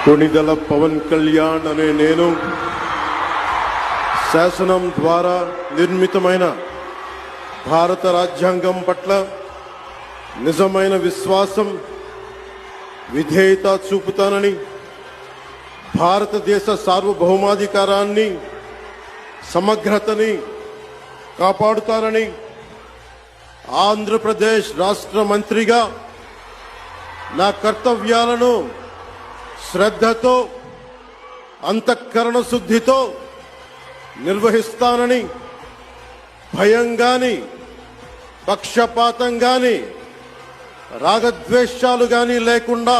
కొణిదెల పవన్ కళ్యాణ్ అనే నేను శాసనం ద్వారా నిర్మితమైన భారత రాజ్యాంగం పట్ల నిజమైన విశ్వాసం, విధేయత చూపుతానని, భారతదేశ సార్వభౌమాధికారాన్ని, సమగ్రతని కాపాడుతానని ఆంధ్రప్రదేశ్ రాష్ట్ర మంత్రిగా నా కర్తవ్యాలను శ్రద్ధతో, అంతఃకరణ శుద్ధితో నిర్వహిస్తానని, భయం గాని, పక్షపాతం గాని, రాగద్వేషాలు గాని లేకుండా